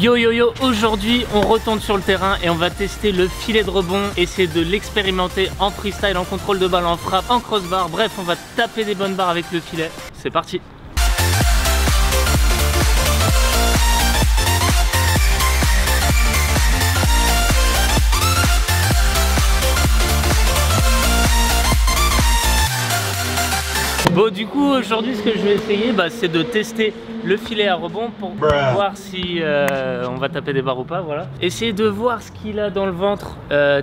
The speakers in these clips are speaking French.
Yo yo yo, aujourd'hui on retourne sur le terrain et on va tester le filet de rebond, essayer de l'expérimenter en freestyle, en contrôle de balle, en frappe, en crossbar, bref on va taper des bonnes barres avec le filet. C'est parti. Bon, du coup aujourd'hui ce que je vais essayer c'est de tester le filet à rebond pour voir si on va taper des barres ou pas, voilà. Essayer de voir ce qu'il a dans le ventre,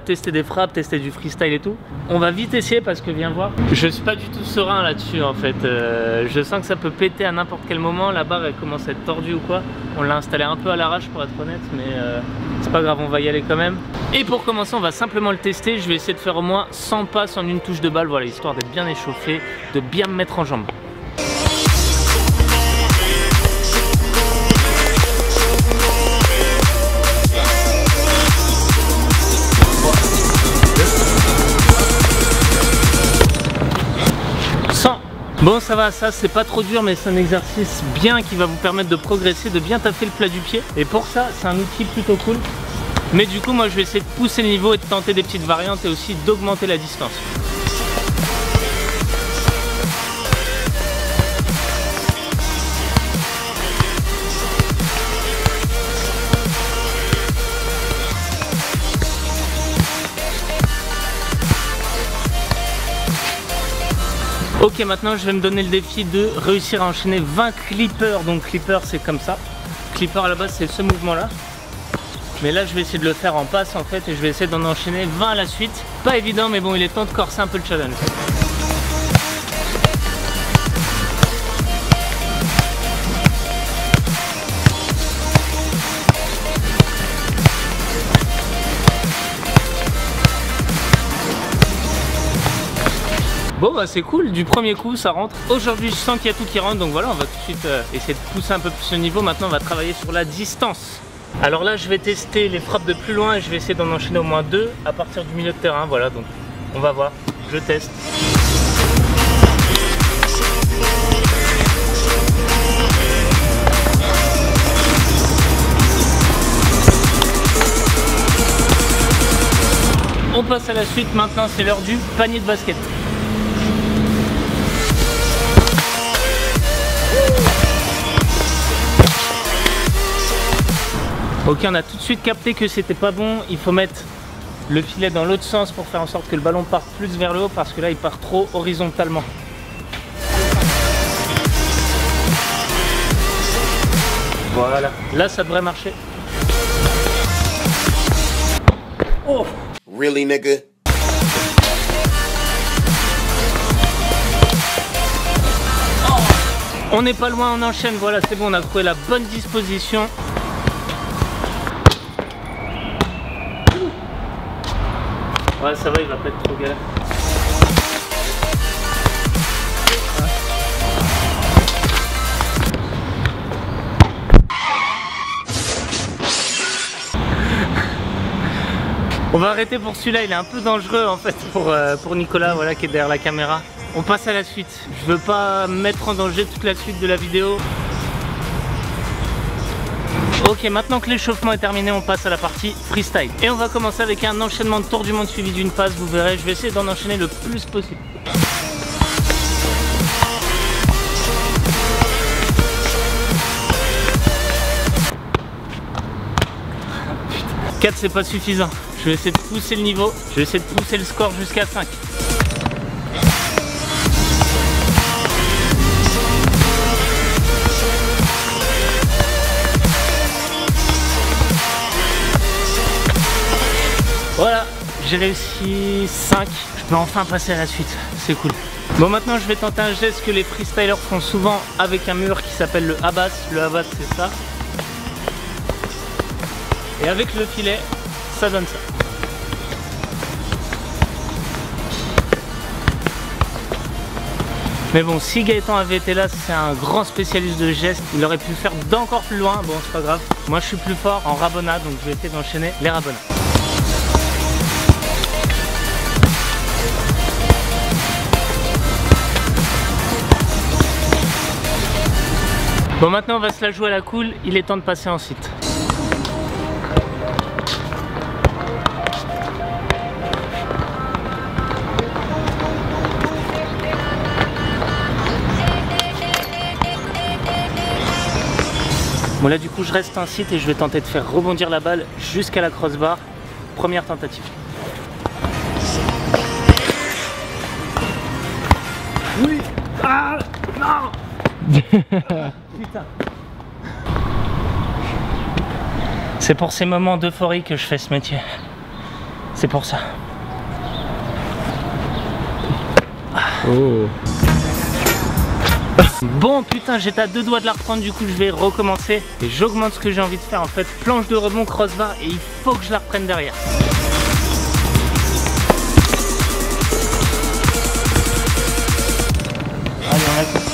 tester des frappes, tester du freestyle et tout. On va vite essayer parce que viens voir, je suis pas du tout serein là-dessus en fait. Je sens que ça peut péter à n'importe quel moment, la barre elle commence à être tordue ou quoi. On l'a installé un peu à l'arrache pour être honnête, mais c'est pas grave, on va y aller quand même. Et pour commencer on va simplement le tester, je vais essayer de faire au moins 100 passes en une touche de balle, voilà, histoire d'être bien échauffé, de bien me mettre en jambe. Bon ça va, ça c'est pas trop dur mais c'est un exercice bien qui va vous permettre de progresser, de bien taffer le plat du pied. Et pour ça c'est un outil plutôt cool. Mais du coup moi je vais essayer de pousser le niveau et de tenter des petites variantes et aussi d'augmenter la distance. Ok, maintenant je vais me donner le défi de réussir à enchaîner 20 clippers. Donc clipper c'est comme ça. Clipper à la base c'est ce mouvement là. Mais là je vais essayer de le faire en passe en fait et je vais essayer d'en enchaîner 20 à la suite. Pas évident mais bon, il est temps de corser un peu le challenge. Bon c'est cool, du premier coup ça rentre. Aujourd'hui je sens qu'il y a tout qui rentre, donc voilà, on va tout de suite essayer de pousser un peu plus le niveau. Maintenant on va travailler sur la distance. Alors là je vais tester les frappes de plus loin et je vais essayer d'en enchaîner au moins 2 à partir du milieu de terrain. Voilà, donc on va voir, je teste. On passe à la suite, maintenant c'est l'heure du panier de basket. Ok, on a tout de suite capté que c'était pas bon, il faut mettre le filet dans l'autre sens pour faire en sorte que le ballon parte plus vers le haut parce que là il part trop horizontalement. Voilà, là ça devrait marcher. Oh! Really, nigga? On n'est pas loin, on enchaîne, voilà c'est bon, on a trouvé la bonne disposition. Ouais ça va, il va pas être trop galère. On va arrêter pour celui-là, il est un peu dangereux en fait pour Nicolas, voilà, qui est derrière la caméra. On passe à la suite. Je veux pas mettre en danger toute la suite de la vidéo. Ok, maintenant que l'échauffement est terminé, on passe à la partie freestyle. Et on va commencer avec un enchaînement de tour du monde suivi d'une passe, vous verrez, je vais essayer d'en enchaîner le plus possible. « 4 c'est pas suffisant, je vais essayer de pousser le niveau, je vais essayer de pousser le score jusqu'à 5. Voilà, j'ai réussi 5, je peux enfin passer à la suite, c'est cool. Bon maintenant je vais tenter un geste que les freestylers font souvent avec un mur qui s'appelle le habas. Le habas c'est ça. Et avec le filet, ça donne ça. Mais bon, si Gaëtan avait été là, c'est un grand spécialiste de gestes, il aurait pu le faire d'encore plus loin, bon c'est pas grave. Moi je suis plus fort en rabona, donc je vais essayer d'enchaîner les rabonats. Bon, maintenant on va se la jouer à la cool, il est temps de passer en site. Bon là du coup je reste un site et je vais tenter de faire rebondir la balle jusqu'à la crossbar. Première tentative. Oui. Ah non. Putain. C'est pour ces moments d'euphorie que je fais ce métier. C'est pour ça. Oh. Bon putain, j'étais à 2 doigts de la reprendre, du coup je vais recommencer et j'augmente ce que j'ai envie de faire en fait. Planche de rebond, crossbar et il faut que je la reprenne derrière. Allez, on a...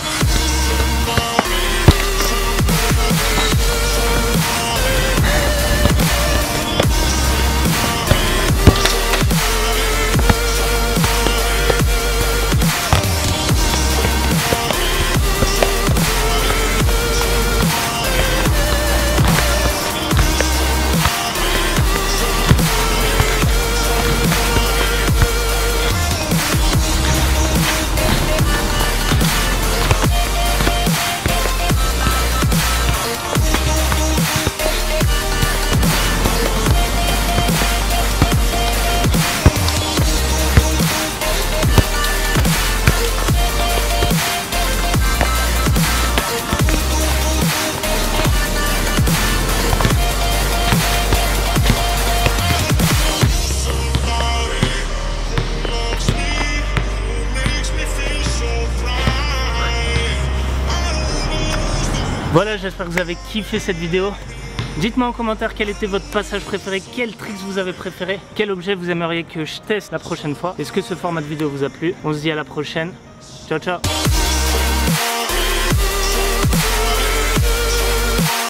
Voilà, j'espère que vous avez kiffé cette vidéo. Dites-moi en commentaire quel était votre passage préféré, quel tricks vous avez préféré, quel objet vous aimeriez que je teste la prochaine fois. Est-ce que ce format de vidéo vous a plu? On se dit à la prochaine. Ciao ciao.